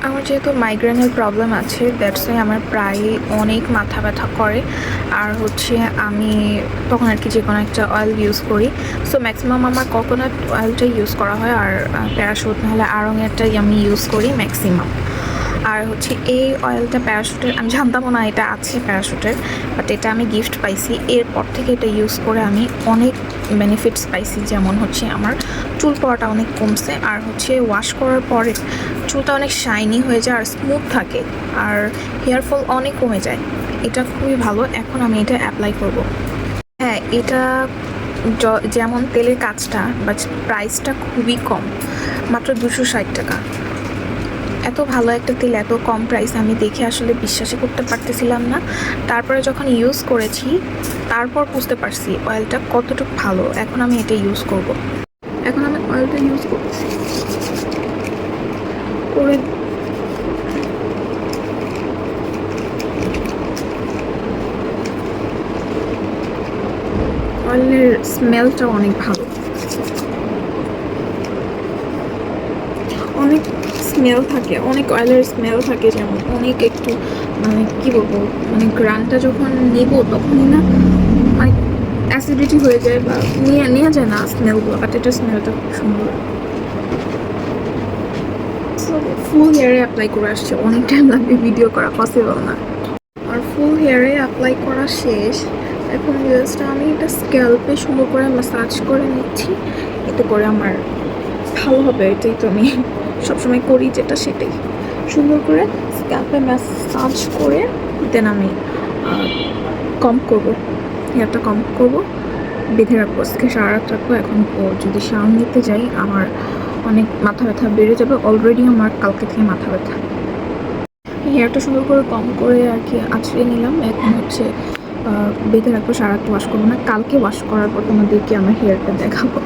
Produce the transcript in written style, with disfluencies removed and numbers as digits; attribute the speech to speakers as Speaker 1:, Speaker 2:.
Speaker 1: আমার যেহেতু মাইগ্রেনের প্রবলেম আছে, দ্যাটস ওয়াই আমার প্রায় অনেক মাথা ব্যথা করে। আর হচ্ছে আমি তখন আর কি যে কোনো একটা অয়েল ইউজ করি। সো ম্যাক্সিমাম আমার কোকোনাট অয়েলটাই ইউজ করা হয়, আর প্যারাশুট নাহলে আড়ংয়েরটাই আমি ইউজ করি ম্যাক্সিমাম। আর হচ্ছে এই অয়েলটা প্যারাশুটের, আমি জানতামও না এটা আছে প্যারাশুটের, বাট এটা আমি গিফট পাইছি। এরপর থেকে এটা ইউজ করে আমি অনেক বেনিফিটস পাইছি, যেমন হচ্ছে আমার চুল পড়াটা অনেক কমছে, আর হচ্ছে ওয়াশ করার পরে চুলটা অনেক শাইনি হয়ে যায় আর স্মুথ থাকে, আর হেয়ার ফল অনেক কমে যায়। এটা খুবই ভালো। এখন আমি এটা অ্যাপ্লাই করব। হ্যাঁ, এটা যেমন তেলের কাজটা বা প্রাইসটা খুবই কম, মাত্র 260 টাকা। এত ভালো একটা তেল এত কম প্রাইস আমি দেখে আসলে বিশ্বাসই করতে পারতেছিলাম না। তারপরে যখন ইউজ করেছি তারপর বুঝতে পারছি অয়েলটা কতটুকু ভালো। এখন আমি এটা ইউজ করব। এখন আমি অয়েলটা ইউজ করছি করে। অয়েলের স্মেলটা অনেক ভালো, অনেক স্মেল থাকে, অনেক অয়েলের স্মেল থাকে, যেমন অনেক একটু মানে কী বলবো, মানে গ্রানটা যখন নিব তখনই না মানে অ্যাসিডিটি হয়ে যায় বা নেওয়া যায় না স্মেলগুলো, বাট এটার স্মেলটা খুব সুন্দর। ফুল হেয়ারে অ্যাপ্লাই করে আসছে, অনেক টাইম লাগবে, ভিডিও করা পসিবল না। আর ফুল হেয়ারে অ্যাপ্লাই করা শেষ। এখন জাস্ট আমি এটা স্ক্যাল্পে সুন্দর করে ম্যাসাজ করে নিচ্ছি, এতে করে আমার ভালো হবে। এটাই তো আমি সবসময় করি যেটা, সেটাই সুন্দর করে স্ক্যাল্পে ম্যাসাজ করে দেন আমি কম করব, হেয়ারটা কম করব, বেঁধে রাখবো, আজকে সারা রাত রাখবো। এখন যদি শাওয়ার নিতে যাই আমার অনেক মাথা ব্যথা বেড়ে যাবে, অলরেডি আমার কালকে থেকে মাথা ব্যথা। হেয়ারটা সুন্দর করে কম করে আর কি আঁচড়ে নিলাম। এখন হচ্ছে বেঁধে রাখবো, সারা রাত ওয়াশ করবো না, কালকে ওয়াশ করার পর তোমাদেরকে আমার হেয়ারটা দেখাবো।